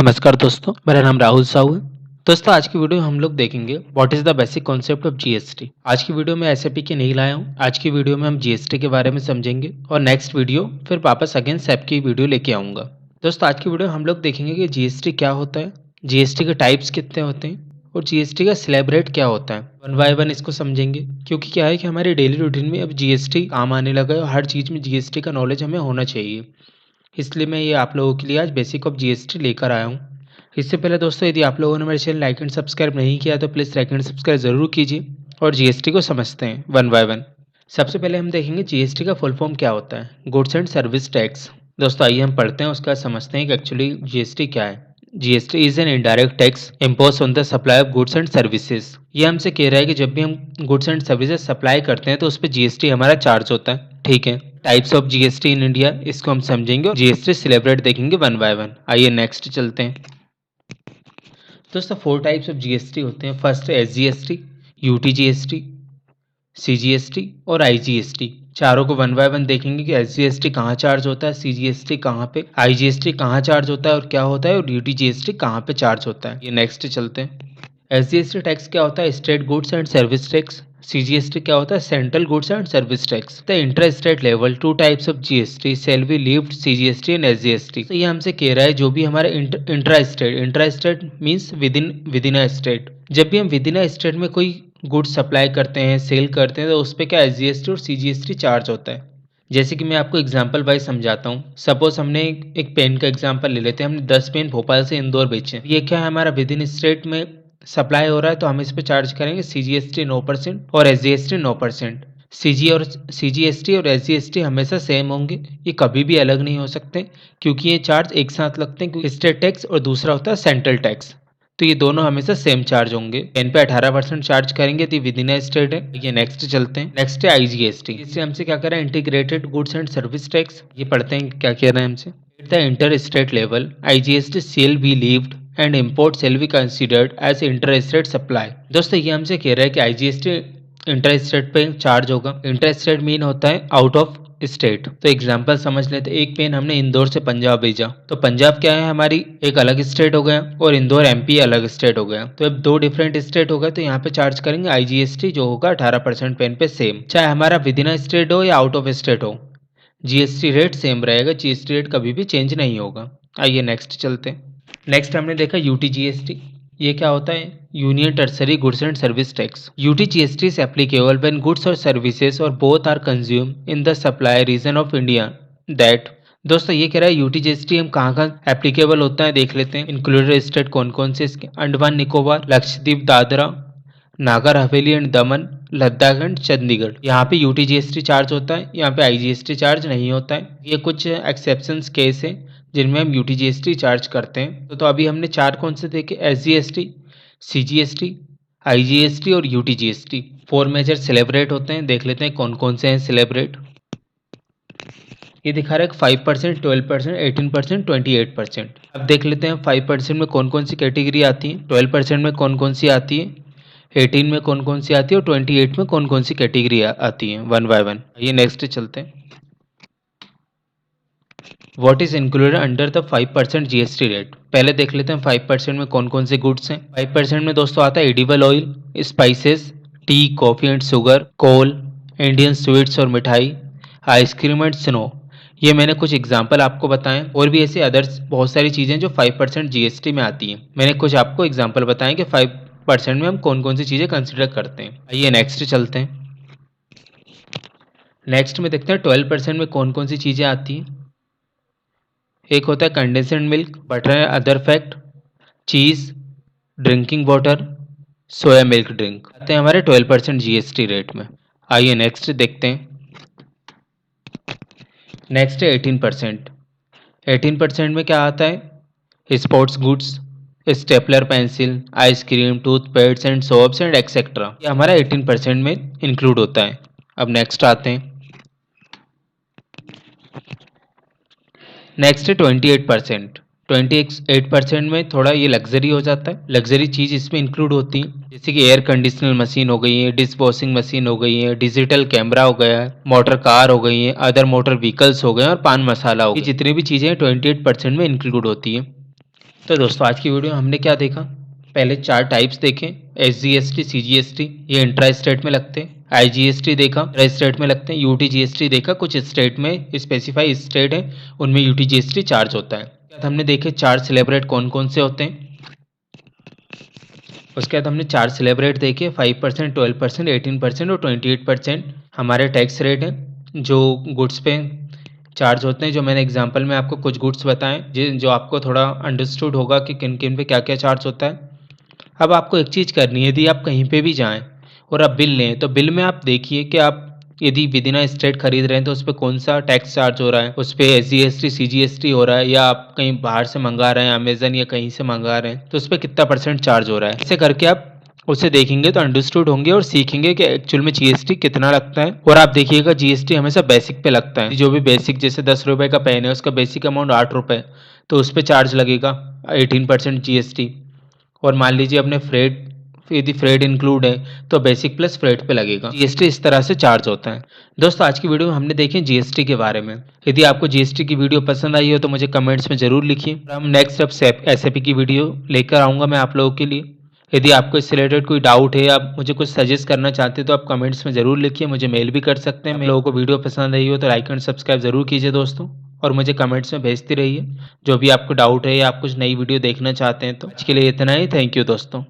नमस्कार दोस्तों, मेरा नाम राहुल साहू है। दोस्तों आज की वीडियो में हम लोग देखेंगे what is the basic concept of GST. आज की वीडियो में एसएपी की नहीं लाया हूँ। आज की वीडियो में हम जीएसटी के बारे में समझेंगे और नेक्स्ट वीडियो फिर वापस अगेन सैप की वीडियो लेके आऊंगा। दोस्तों आज की वीडियो हम लोग देखेंगे कि जीएसटी क्या होता है, जीएसटी के टाइप्स कितने होते हैं और जीएसटी का स्लैब रेट क्या होता है। वन बाय वन इसको समझेंगे क्योंकि क्या है कि हमारे डेली रूटीन में अब जीएसटी काम आने लगा है और हर चीज़ में जीएसटी का नॉलेज हमें होना चाहिए। इसलिए मैं ये आप लोगों के लिए आज बेसिक ऑफ जीएसटी लेकर आया हूँ। इससे पहले दोस्तों यदि आप लोगों ने मेरे चैनल लाइक एंड सब्सक्राइब नहीं किया तो प्लीज़ लाइक एंड सब्सक्राइब ज़रूर कीजिए और जीएसटी को समझते हैं वन बाय वन। सबसे पहले हम देखेंगे जीएसटी का फुल फॉर्म क्या होता है, गुड्स एंड सर्विस टैक्स। दोस्तों आइए हम पढ़ते हैं, उसका समझते हैं कि एक्चुअली जीएसटी क्या है। GST is an indirect tax impose on the supply of goods and services. ये हमसे कह रहा है कि जब भी हम गुड्स एंड सर्विसेज सप्लाई करते हैं तो उस पर जीएसटी हमारा चार्ज होता है। ठीक है, types of GST in India इसको हम समझेंगे और जीएसटी सेलिब्रेट देखेंगे वन बाय वन। आइए नेक्स्ट चलते हैं। दोस्तों 4 टाइप्स ऑफ जीएसटी होते हैं। फर्स्ट है एसजीएसटी, यूटीजीएसटी, सीजीएसटी और आईजीएसटी। चारों को वन बाय वन देखेंगे कि एसजीएसटी कहाँ चार्ज होता है, सीजीएसटी कहाँ पे, आईजीएसटी कहाँ चार्ज होता है और क्या होता है, और यूटीजीएसटी कहाँ पे चार्ज होता है। ये नेक्स्ट चलते हैं। एसजीएसटी टैक्स क्या होता है, state goods and service tax. CGST क्या होता है, central goods and service tax. The inter state level 2 types of GST shall be levied, CGST and SGST. तो ये हमसे कह रहा है जो भी हमारा intra state means with in a state, जब भी हम विद इन अ स्टेट में कोई गुड्स सप्लाई करते हैं, सेल करते हैं, तो उस पर क्या एसजीएसटी और सीजीएसटी चार्ज होता है। जैसे कि मैं आपको एग्जांपल वाइज समझाता हूँ। सपोज हमने एक पेन का एग्जांपल ले लेते हैं। हमने 10 पेन भोपाल से इंदौर बेचे। ये क्या है, हमारा विद इन स्टेट में सप्लाई हो रहा है, तो हम इस पे चार्ज करेंगे सीजीएसटी 9% और एसजीएसटी 9%। सीजीएसटी और एसजीएसटी हमेशा सेम होंगे, ये कभी भी अलग नहीं हो सकते क्योंकि ये चार्ज एक साथ लगते हैं। क्योंकि स्टेट टैक्स और दूसरा होता है सेंट्रल टैक्स, तो ये दोनों हमेशा सेम चार्ज होंगे। पेन पे 18% चार्ज करेंगे तो विद इन स्टेट है। ये नेक्स्ट चलते हैं। नेक्स्ट है आईजीएसटी। इससे हमसे क्या कर रहा है, integrated goods and service tax. ये पढ़ते हैं क्या कह रहे हैं हमसे। At the inter state level IGST shall be levied and import shall be considered as inter state supply. दोस्तों ये हमसे कह रहा है कि आईजीएसटी इंटर स्टेट पे चार्ज होगा। इंटर स्टेट मीन होता है आउट ऑफ स्टेट। तो एग्जांपल समझ लेते हैं। एक पेन हमने इंदौर से पंजाब भेजा, तो पंजाब क्या है, हमारी एक अलग स्टेट हो गया और इंदौर एमपी अलग स्टेट हो गया। तो अब 2 डिफरेंट स्टेट हो गए, तो यहाँ पे चार्ज करेंगे आईजीएसटी जो होगा 18% पेन पे सेम, चाहे हमारा विद इन स्टेट हो या आउट ऑफ स्टेट हो। जीएसटी रेट सेम रहेगा, जीएसटी रेट कभी भी चेंज नहीं होगा। आइए नेक्स्ट चलते हैं। नेक्स्ट हमने देखा यूटीजीएसटी। ये क्या होता है, union territory goods and service tax. UTGST is applicable when goods और सर्विसेज और both are consume in the supply region of India that. दोस्तों ये कह रहा है यूटीजीएसटी हम कहाँ कहाँ एप्लीकेबल होता है देख लेते हैं। इंक्लूडेड स्टेट कौन कौन से इसके, Andaman Nicobar, Lakshadweep, Dadra Nagar Haveli and Daman, Ladakh and Chandigarh. यहाँ पे यूटीजीएसटी चार्ज होता है, यहाँ पे आईजीएसटी चार्ज नहीं होता है। ये कुछ एक्सेप्शंस केस है जिनमें हम यूटीजीएसटी चार्ज करते हैं। तो अभी हमने 4 कौन से देखे, एसजीएसटी, सीजीएसटी, आईजीएसटी और यूटीजीएसटी। 4 मेजर सेलिब्रेट होते हैं, देख लेते हैं कौन कौन से हैं सेलिब्रेट। ये दिखा रहा है 5%, 12%, 18%, 28%। अब देख लेते हैं 5% में कौन कौन सी कैटेगरी आती है, 12% में कौन कौन सी आती है, 18 में कौन कौन सी आती है और 28 में कौन कौन सी कैटेगरी आती है, वन बाय वन। ये नेक्स्ट चलते हैं। What is included under the 5% GST rate. पहले देख लेते हैं 5% में कौन कौन से गुड्स हैं। 5% में दोस्तों आता है edible oil, spices, tea, coffee and sugar, coal, Indian sweets और मिठाई, आइसक्रीम एंड स्नो। ये मैंने कुछ एग्जाम्पल आपको बताएं, और भी ऐसे अदर्स बहुत सारी चीज़ें जो 5% जीएसटी में आती हैं। मैंने कुछ आपको एग्जाम्पल बताएं कि 5% में हम कौन कौन सी चीज़ें कंसिडर करते हैं। आइए नेक्स्ट चलते हैं। नेक्स्ट में देखते हैं 12% में कौन कौन सी चीज़ें आती हैं। एक होता है condensed milk, butter and other fact, cheese, drinking water, soya milk drink आते हैं हमारे 12% जीएसटी रेट में। आइए नेक्स्ट देखते हैं। नेक्स्ट है 18%। 18% में क्या आता है, sports goods, stapler pencil, ice cream, toothpastes and soaps and etcetera. ये हमारा 18% में इंक्लूड होता है। अब नेक्स्ट आते हैं। नेक्स्ट है 28%। 28% में थोड़ा ये लग्जरी हो जाता है। लग्जरी चीज़ इसमें इंक्लूड होती है, जैसे कि एयर कंडीशनर मशीन हो गई है, डिश वॉशिंग मशीन हो गई है, डिजिटल कैमरा हो गया है, मोटर कार हो गई है, अदर मोटर व्हीकल्स हो गए और पान मसाला हो गया। ये जितनी भी चीज़ें 28% में इंक्लूड होती है। तो दोस्तों आज की वीडियो में हमने क्या देखा, पहले 4 टाइप्स देखे, एसजीएसटी, सीजीएसटी ये इंट्रा स्टेट में लगते हैं, आईजीएसटी देखा इंट्रा स्टेट में लगते हैं, यूटीजीएसटी देखा कुछ स्टेट में स्पेसिफाई स्टेट है उनमें यूटीजीएसटी चार्ज होता है। उसके बाद हमने देखे 4 सेलिब्रेट कौन कौन से होते हैं। उसके बाद हमने 4 सेलिब्रेट देखे, 5%, 12%, 18% और 28% हमारे टैक्स रेट है जो गुड्स पे चार्ज होते हैं। जो मैंने एग्जांपल में आपको कुछ गुड्स बताएं जो आपको थोड़ा अंडरस्टूड होगा कि किन किन पे क्या क्या चार्ज होता है। अब आपको एक चीज़ करनी है, यदि आप कहीं पे भी जाएं और आप बिल लें तो बिल में आप देखिए कि आप यदि विदिन अ स्टेट खरीद रहे हैं तो उस पर कौन सा टैक्स चार्ज हो रहा है, उस पर एसजीएसटी सीजीएसटी हो रहा है, या आप कहीं बाहर से मंगा रहे हैं अमेजन या कहीं से मंगा रहे हैं तो उस पर कितना % चार्ज हो रहा है। ऐसे करके आप उसे देखेंगे तो अंडरस्टूड होंगे और सीखेंगे कि एक्चुअल में जीएसटी कितना लगता है। और आप देखिएगा जीएसटी हमेशा बेसिक पे लगता है, जो भी बेसिक जैसे 10 रुपए का पेन है उसका बेसिक अमाउंट 8 रुपए, तो उस पर चार्ज लगेगा 18% जीएसटी। और मान लीजिए अपने फ्रेट, यदि फ्रेट इंक्लूड है तो बेसिक प्लस फ्रेट पे लगेगा। जीएसटी इस तरह से चार्ज होता है। दोस्तों आज की वीडियो में हमने देखे जीएसटी के बारे में। यदि आपको जीएसटी की वीडियो पसंद आई हो तो मुझे कमेंट्स में जरूर लिखिए। हम नेक्स्ट अब एसएपी की वीडियो लेकर आऊँगा मैं आप लोगों के लिए। यदि आपको इससे रिलेटेड कोई डाउट है, आप मुझे कुछ सजेस्ट करना चाहते हैं तो आप कमेंट्स में ज़रूर लिखिए, मुझे मेल भी कर सकते हैं। आप लोगों को वीडियो पसंद आई हो तो लाइक एंड सब्सक्राइब ज़रूर कीजिए दोस्तों, और मुझे कमेंट्स में भेजते रहिए जो भी आपको डाउट है या आप कुछ नई वीडियो देखना चाहते हैं। तो आज के लिए इतना ही, थैंक यू दोस्तों।